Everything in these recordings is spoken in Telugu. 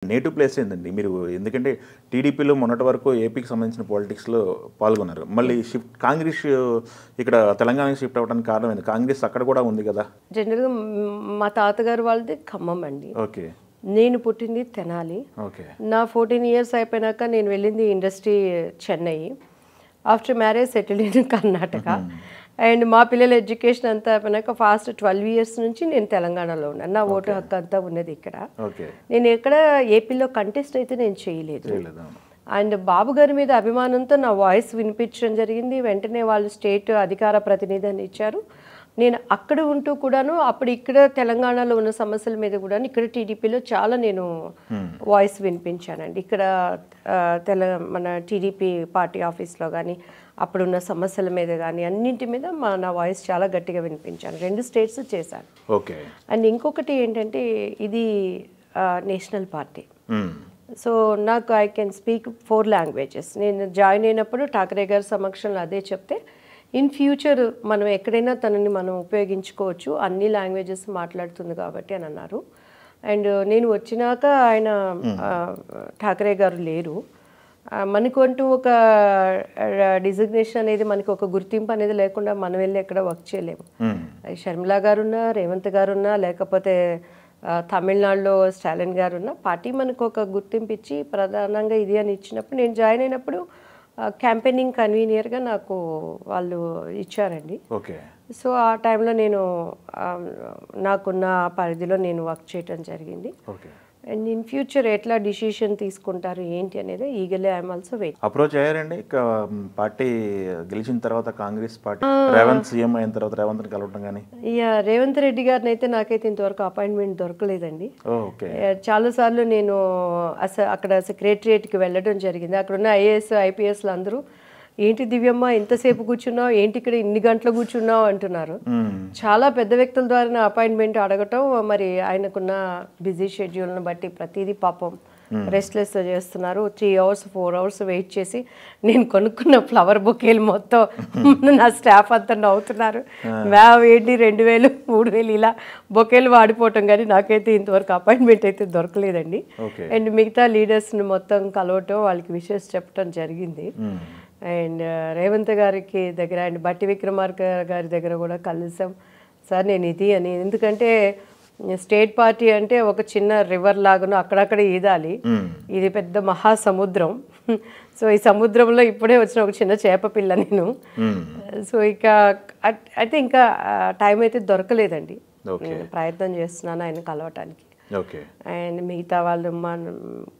నేటివ్ ప్లేస్ ఏందండి మీరు? ఎందుకంటే టీడీపీలో మొన్నటి వరకు ఏపీకి సంబంధించిన పాలిటిక్స్లో పాల్గొన్నారు. మళ్ళీ కాంగ్రెస్ ఇక్కడ తెలంగాణకి షిఫ్ట్ అవ్వడానికి కారణం ఏంది? కాంగ్రెస్ అక్కడ కూడా ఉంది కదా. జనరల్గా మా తాతగారు వాళ్ళది ఖమ్మం అండి. ఓకే. నేను పుట్టింది తెనాలి. ఓకే. నా 14 ఇయర్స్ అయిపోయినాక నేను వెళ్ళింది industry Chennai. After marriage settled in Karnataka. And మా పిల్లల ఎడ్యుకేషన్ అంతా అయిపోయినాక ఫాస్ట్ 12 ఇయర్స్ నుంచి నేను తెలంగాణలో ఉన్నాను. నా ఓటు హక్కు అంతా ఉన్నది ఇక్కడ. నేను ఎక్కడ ఏపీలో కంటెస్ట్ అయితే నేను చేయలేదు. అండ్ బాబు గారి మీద అభిమానంతో నా వాయిస్ వినిపించడం జరిగింది. వెంటనే వాళ్ళు స్టేట్ అధికార ప్రతినిధి అని ఇచ్చారు. నేను అక్కడ ఉంటూ కూడాను అప్పుడు ఇక్కడ తెలంగాణలో ఉన్న సమస్యల మీద కూడా ఇక్కడ టీడీపీలో చాలా నేను వాయిస్ వినిపించానండి. ఇక్కడ మన టీడీపీ పార్టీ ఆఫీస్లో కానీ అప్పుడున్న సమస్యల మీద కానీ అన్నింటి మీద నా వాయిస్ చాలా గట్టిగా వినిపించాను. 2 స్టేట్స్ చేశాను. ఓకే. అండ్ ఇంకొకటి ఏంటంటే ఇది నేషనల్ పార్టీ. సో నాకు ఐ కెన్ స్పీక్ 4 లాంగ్వేజెస్. నేను జాయిన్ అయినప్పుడు ఠాకరే గారి సమక్షంలో అదే చెప్తే ఇన్ ఫ్యూచర్ మనం ఎక్కడైనా తనని మనం ఉపయోగించుకోవచ్చు, అన్ని లాంగ్వేజెస్ మాట్లాడుతుంది కాబట్టి అని అన్నారు. అండ్ నేను వచ్చినాక ఆయన ఠాకరే గారు లేరు. మనకంటూ ఒక డిజిగ్నేషన్ అనేది మనకు ఒక గుర్తింపు అనేది లేకుండా మనం వెళ్ళి ఎక్కడ వర్క్ చేయలేము. షర్మిలా గారున్నా, రేవంత్ గారున్నా, లేకపోతే తమిళనాడులో స్టాలిన్ గారున్నా పార్టీ మనకు ఒక గుర్తింపు ఇచ్చి ప్రధానంగా ఇది అని ఇచ్చినప్పుడు నేను జాయిన్ అయినప్పుడు క్యాంపెయినింగ్ కన్వీనియర్గా నాకు వాళ్ళు ఇచ్చారండి. ఓకే. సో ఆ టైంలో నేను నాకున్న పరిధిలో నేను వర్క్ చేయడం జరిగింది. ఓకే. అండ్ ఇన్ ఫ్యూచర్ ఎట్లా డిసిషన్ తీసుకుంటారు ఏంటి అనేది ఈగలే ఐఎమ్ ఆల్సో వెయిట్. అప్రోచ్ అయ్యారండి పార్టీ గెలిచిన తర్వాత కాంగ్రెస్ పార్టీ రేవంత్ సీఎం అయిన తర్వాత రేవంత్ని కలవడం కానీ? రేవంత్ రెడ్డి గారిని అయితే నాకైతే ఇంతవరకు అపాయింట్మెంట్ దొరకలేదండి. ఓకే. చాలాసార్లు నేను అక్కడ సెక్రటరియేట్కి వెళ్ళడం జరిగింది. అక్కడ ఉన్న ఐఏఎస్ ఐపీఎస్లు అందరూ ఏంటి దివ్యమ్మ ఎంతసేపు కూర్చున్నావు, ఏంటి ఇక్కడ ఇన్ని గంటలు కూర్చున్నావు అంటున్నారు. చాలా పెద్ద వ్యక్తుల ద్వారా అపాయింట్మెంట్ అడగటం, మరి ఆయనకున్న బిజీ షెడ్యూల్ని బట్టి ప్రతిదీ పాపం రెస్ట్లెస్ చేస్తున్నారు. 3 అవర్స్ 4 అవర్స్ వెయిట్ చేసి నేను కొనుక్కున్న ఫ్లవర్ బొకేలు మొత్తం నా స్టాఫ్ అంతా నవ్వుతున్నారు. ఏంటి 2000 3000 ఇలా బొకేలు వాడిపోవటం, కానీ నాకైతే ఇంతవరకు అపాయింట్మెంట్ అయితే దొరకలేదండి. అండ్ మిగతా లీడర్స్ని మొత్తం కలవటం, వాళ్ళకి విషెస్ చెప్పడం జరిగింది. అండ్ రేవంత్ గారికి దగ్గర అండ్ బట్టి విక్రమార్క గారి దగ్గర కూడా కలిసాం. సార్ నేను ఇది అని, ఎందుకంటే స్టేట్ పార్టీ అంటే ఒక చిన్న రివర్ లాగాను అక్కడక్కడ ఈదాలి, ఇది పెద్ద మహాసముద్రం. సో ఈ సముద్రంలో ఇప్పుడే వచ్చిన ఒక చిన్న చేప పిల్ల నేను. సో ఇక అయితే ఇంకా టైం అయితే దొరకలేదండి. నేను ప్రయత్నం చేస్తున్నాను ఆయన కలవటానికి. అండ్ మిగతా వాళ్ళు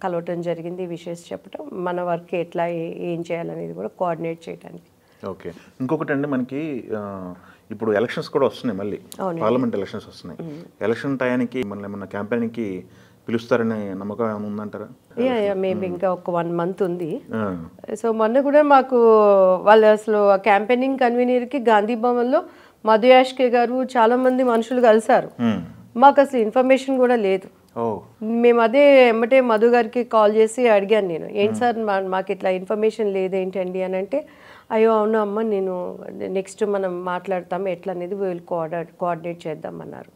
కలవటం జరిగింది, విషెస్ చెప్పడం, మన వర్క్ ఎట్లా ఏం చేయాలనేది కూడా కోఆర్డినేట్ చేయడానికి. ఓకే. ఇంకొకటి అండి, మనకి ఇప్పుడు ఎలక్షన్స్ కూడా వస్తున్నాయి, మళ్ళీ పార్లమెంట్ ఎలక్షన్స్ వస్తున్నాయి. ఎలక్షన్ టయానికి మన ఏమన్నా క్యాంపెయిన్కి పిలుస్తారనే నమ్మకం ఏమైనా ఉందంటారా? మేబీ ఇంకా ఒక 1 మంత్ ఉంది. సో మొన్న కూడా మాకు వాళ్ళు అసలు క్యాంపెయినింగ్ కన్వీనర్కి గాంధీ భవన్లో మధు యాష్కే గారు చాలా మంది మనుషులు కలిసారు. మాకు అసలు ఇన్ఫర్మేషన్ కూడా లేదు. మేము అదే ఎమ్మటే మధు గారికి కాల్ చేసి అడిగాను, నేను ఏంటి సార్ మాకు ఇట్లా ఇన్ఫర్మేషన్ లేదేంటండి అని అంటే, అయ్యో అవును అమ్మ, నేను నెక్స్ట్ మనం మాట్లాడతాము ఎట్లా అనేది వీళ్ళు కోఆర్డినేట్ చేద్దామన్నారు.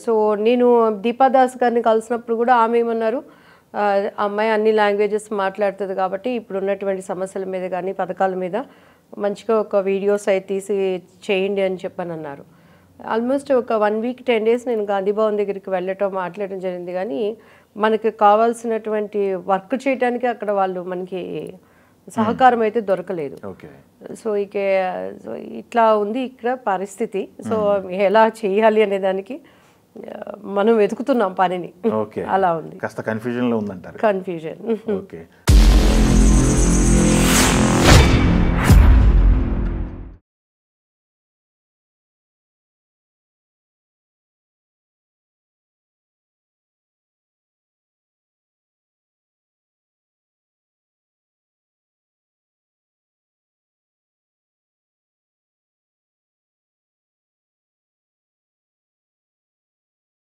సో నేను దీపాదాస్ గారిని కలిసినప్పుడు కూడా ఆమె ఏమన్నారు, అమ్మాయి అన్ని లాంగ్వేజెస్ మాట్లాడుతుంది కాబట్టి ఇప్పుడు ఉన్నటువంటి సమస్యల మీద కానీ పథకాల మీద మంచిగా ఒక వీడియోస్ అయితే తీసి చేయండి అని చెప్పని అన్నారు. ఆల్మోస్ట్ ఒక 1 వీక్ 10 డేస్ నేను గాంధీ భవన్ దగ్గరికి వెళ్ళటం మాట్లాడటం జరిగింది, కానీ మనకి కావాల్సినటువంటి వర్క్ చేయడానికి అక్కడ వాళ్ళు మనకి సహకారం అయితే దొరకలేదు. సో ఇట్లా ఉంది ఇక్కడ పరిస్థితి. సో ఎలా చేయాలి అనే దానికి మనం వెతుకుతున్నాం పనిని. అలా ఉంది, కాస్త కన్ఫ్యూజన్లో ఉందంటారు. కన్ఫ్యూజన్. ఓకే.